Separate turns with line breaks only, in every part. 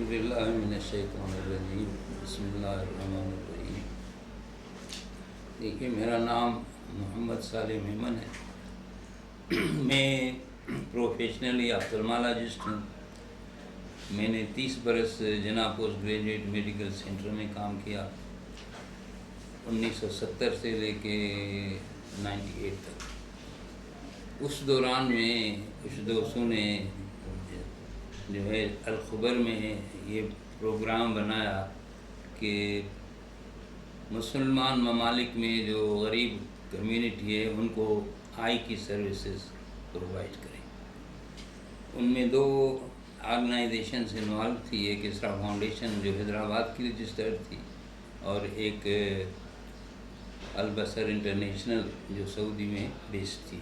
باللہ من الشیطان الرجیم بسم اللہ الرحمن الرحیم۔ دیکھیے، میرا نام محمد صالح میمن ہے۔ میں پروفیشنلی آپتھلمالوجسٹ ہوں۔ میں نے 30 برس جناح پوسٹ گریجویٹ میڈیکل سینٹر میں کام کیا، 1970 سے لے کے 98 تک۔ اس دوران میں کچھ دوستوں نے جو ہے الخبر میں یہ پروگرام بنایا کہ مسلمان ممالک میں جو غریب کمیونٹی ہے ان کو آئی کی سروسز پرووائڈ کریں۔ ان میں 2 آرگنائزیشنز انوالو تھی، ایک اسرا فاؤنڈیشن جو حیدرآباد کی رجسٹرڈ تھی، اور ایک البصر انٹرنیشنل جو سعودی میں بیسڈ تھی۔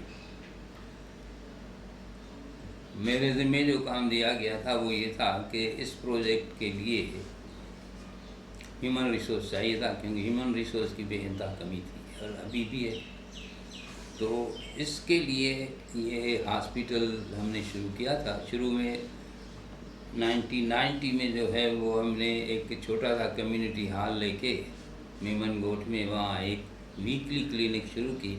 میرے ذمہ جو کام دیا گیا تھا وہ یہ تھا کہ اس پروجیکٹ کے لیے ہیومن ریسورس چاہیے تھا، کیونکہ ہیومن ریسورس کی بے انتہا کمی تھی اور ابھی بھی ہے۔ تو اس کے لیے یہ ہاسپیٹل ہم نے شروع کیا تھا۔ شروع میں 1990 میں جو ہے وہ ہم نے ایک چھوٹا سا کمیونٹی ہال لے کے میمن گوٹ میں وہاں ایک ویکلی کلینک شروع کی۔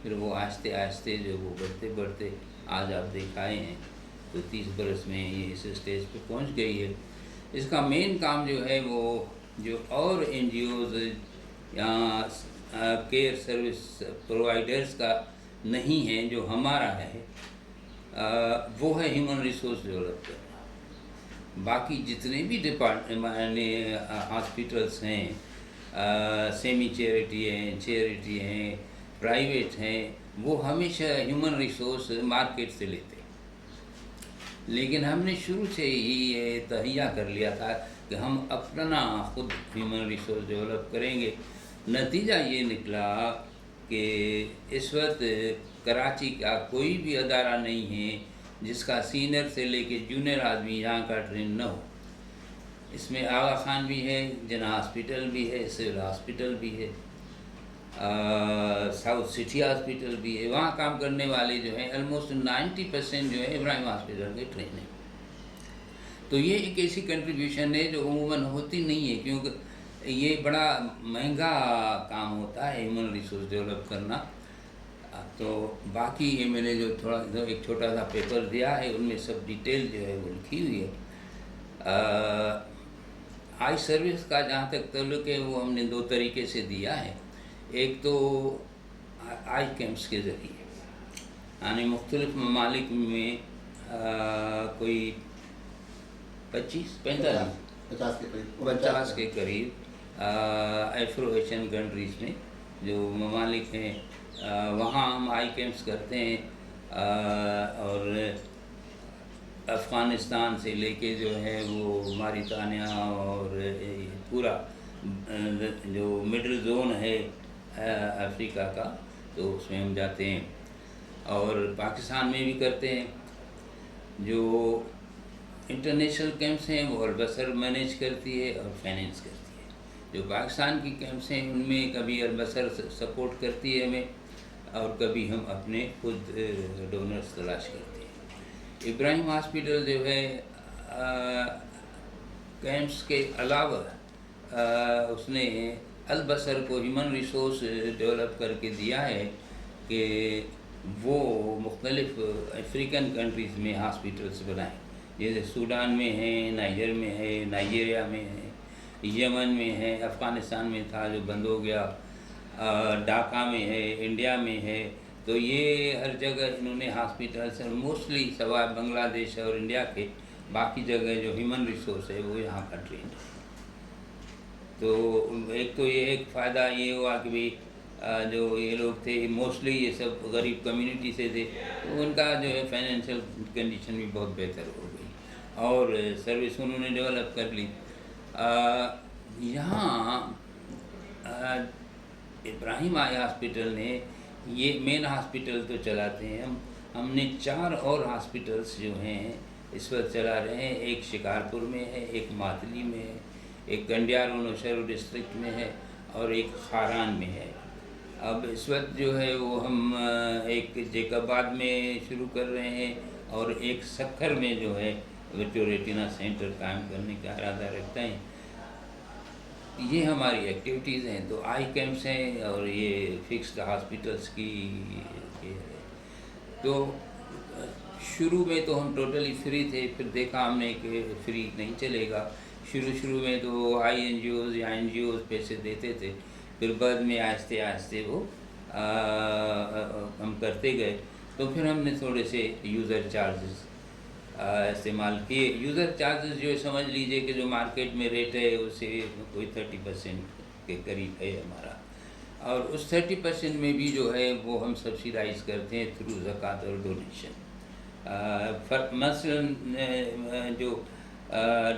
پھر وہ آہستہ آہستہ جو وہ بڑھتے آج آپ دیکھائے ہیں تو 30 برس میں یہ اس اسٹیج پہ پہنچ گئی ہے۔ اس کا مین کام جو ہے وہ جو اور این جی اوز یا کیئر سروس پرووائڈرز کا نہیں ہے، جو ہمارا ہے وہ ہے ہیومن ریسورس ڈیولپ کرنا۔ باقی جتنے بھی ہاسپٹلس ہیں، سیمی چیریٹی ہیں، پرائیویٹ ہیں، وہ ہمیشہ ہیومن ریسورس مارکیٹ سے لیتے ہیں۔ لیکن ہم نے شروع سے ہی یہ تہیہ کر لیا تھا کہ ہم اپنا خود ہیومن ریسورس ڈیولپ کریں گے۔ نتیجہ یہ نکلا کہ اس وقت کراچی کا کوئی بھی ادارہ نہیں ہے جس کا سینئر سے لے کے جونیئر آدمی یہاں کا ٹرین نہ ہو۔ اس میں آغا خان بھی ہے، جناح ہاسپٹل بھی ہے، سول ہاسپٹل بھی ہے، ساؤتھ سٹی ہاسپٹل بھی ہے۔ وہاں کام کرنے والے جو ہیں آلموسٹ 90% جو ہے ابراہیم ہاسپٹل کے ٹرین ہیں۔ تو یہ ایک ایسی کنٹریبیوشن ہے جو عموماً ہوتی نہیں ہے، کیونکہ یہ بڑا مہنگا کام ہوتا ہے ہیومن ریسورس ڈیولپ کرنا۔ تو باقی یہ میں نے جو ایک چھوٹا سا پیپر دیا ہے ان میں سب ڈیٹیل جو ہے وہ لکھی ہوئی ہے۔ آئی سروس کا جہاں تک تعلق ہے وہ ہم نے 2 طریقے سے دیا ہے۔ ایک تو آئی کیمپس کے ذریعے، یعنی مختلف ممالک میں کوئی 50 کے قریب ایفرو ایشین کنٹریز میں جو ممالک ہیں وہاں ہم آئی کیمپس کرتے ہیں، اور افغانستان سے لے کے جو ہے وہ ماریتانیہ اور پورا جو مڈل زون ہے افریقہ کا، تو اس میں ہم جاتے ہیں، اور پاکستان میں بھی کرتے ہیں۔ جو انٹرنیشنل کیمپس ہیں وہ البصر مینیج کرتی ہے اور فائنینس کرتی ہے۔ جو پاکستان کی کیمپس ہیں ان میں کبھی البصر سپورٹ کرتی ہے ہمیں، اور کبھی ہم اپنے خود ڈونرز تلاش کرتے ہیں۔ ابراہیم ہاسپٹل جو ہے کیمپس کے علاوہ اس نے البصر کو ہیومن ریسورس ڈیولپ کر کے دیا ہے کہ وہ مختلف افریقن کنٹریز میں ہاسپٹلس بنائیں، جیسے سوڈان میں ہے، نائجر میں ہے، نائجیریا میں ہے، یمن میں ہے، افغانستان میں تھا جو بند ہو گیا، ڈھاکہ میں ہے، انڈیا میں ہے۔ تو یہ ہر جگہ انہوں نے ہاسپٹلس موسٹلی سوائے بنگلہ دیش اور انڈیا کے باقی جگہ جو ہیومن ریسورس ہے وہ یہاں کا ٹرینڈ ہے۔ تو ایک تو یہ ایک فائدہ یہ ہوا کہ بھی جو یہ لوگ تھے موسٹلی یہ سب غریب کمیونٹی سے تھے، تو ان کا جو ہے فائنینشیل کنڈیشن بھی بہت بہتر ہو گئی اور سروس انہوں نے ڈیولپ کر لی۔ یہاں ابراہیم آئی ہاسپٹل نے یہ مین ہاسپٹل تو چلاتے ہیں ہم نے 4 اور ہاسپٹلس جو ہیں اس وقت چلا رہے ہیں۔ ایک شکارپور میں ہے، ایک ماتلی میں ہے، ایک گنڈیارو نوشہرو ڈسٹرکٹ میں ہے، اور ایک خاران میں ہے۔ اب اس وقت جو ہے وہ ہم ایک جیک آباد میں شروع کر رہے ہیں، اور ایک سکھر میں جو ہے ورچوئل ریٹینا سینٹر قائم کرنے کا ارادہ رکھتے ہیں. یہ ہماری ایکٹیویٹیز ہیں. تو آئی کیمپس ہیں اور یہ فکسڈ ہاسپٹلس کی. تو شروع میں تو ہم ٹوٹلی فری تھے، پھر دیکھا ہم نے کہ فری نہیں چلے گا. شروع میں تو آئی این جی اوز یا این جی اوز پیسے دیتے تھے، پھر بعد میں آہستہ آہستہ وہ ہم کرتے گئے. تو پھر ہم نے تھوڑے سے یوزر چارجز استعمال کیے. یوزر چارجز جو سمجھ لیجئے کہ جو مارکیٹ میں ریٹ ہے اس سے کوئی 30% کے قریب ہے ہمارا، اور اس 30% میں بھی جو ہے وہ ہم سبسیڈائز کرتے ہیں تھرو زکوٰۃ اور ڈونیشن. مثلاً جو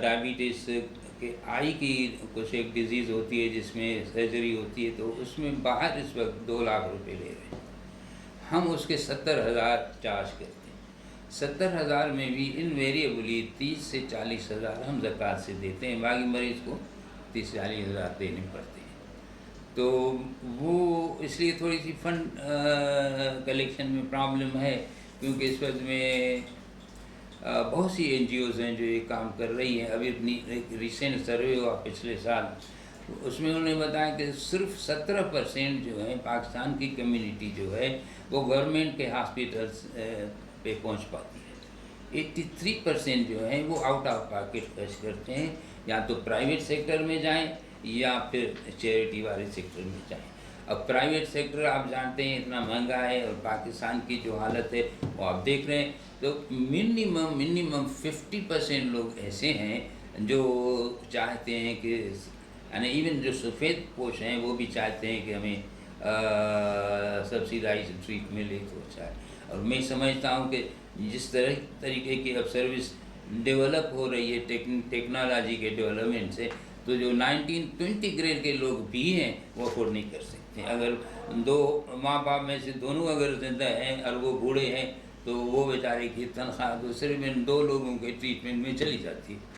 ڈائبٹیز کے آئی کی کچھ ایک ڈیزیز ہوتی ہے جس میں سرجری ہوتی ہے، تو اس میں باہر اس وقت 2 لاکھ روپے لے رہے ہیں، ہم اس کے 70,000 چارج کرتے ہیں. 70,000 میں بھی انویریبلی 30 سے 40,000 ہم زکوٰۃ سے دیتے ہیں، باقی مریض کو 30-40,000 دینے پڑتے ہیں. تو وہ اس لیے تھوڑی سی فنڈ کلیکشن میں پرابلم ہے، کیونکہ اس وقت میں بہت سی این جی اوز ہیں جو یہ کام کر رہی ہیں. ابھی اپنی ایک ریسنٹ سروے ہوا پچھلے سال، اس میں انہوں نے بتایا کہ صرف 17% جو ہے پاکستان کی کمیونٹی جو ہے وہ گورنمنٹ کے ہاسپٹلس پہ پہنچ پاتی ہے. 83% جو ہیں وہ آؤٹ آف پاکٹ خرچ کرتے ہیں، یا تو پرائیویٹ سیکٹر میں جائیں یا پھر چیریٹی والے سیکٹر میں جائیں. اب پرائیویٹ سیکٹر آپ جانتے ہیں اتنا مہنگا ہے، اور پاکستان کی جو حالت ہے وہ آپ دیکھ رہے ہیں. تو منیمم 50% لوگ ایسے ہیں جو چاہتے ہیں کہ، یعنی ایون جو سفید پوش ہیں وہ بھی چاہتے ہیں کہ ہمیں سبسیڈائز ٹریٹ ملے تو اچھا ہے. اور میں سمجھتا ہوں کہ جس طریقے کی اب سروس ڈیولپ ہو رہی ہے ٹیکنالوجی کے ڈیولپمنٹ سے، تو جو 19-20 گریڈ کے لوگ بھی ہیں وہ افورڈ نہیں کر سکتے. اگر 2 ماں باپ میں سے دونوں اگر زندہ ہیں اور وہ بوڑھے ہیں، تو وہ بیچارے کی تنخواہ تو صرف ان 2 لوگوں کے ٹریٹمنٹ میں چلی جاتی ہے.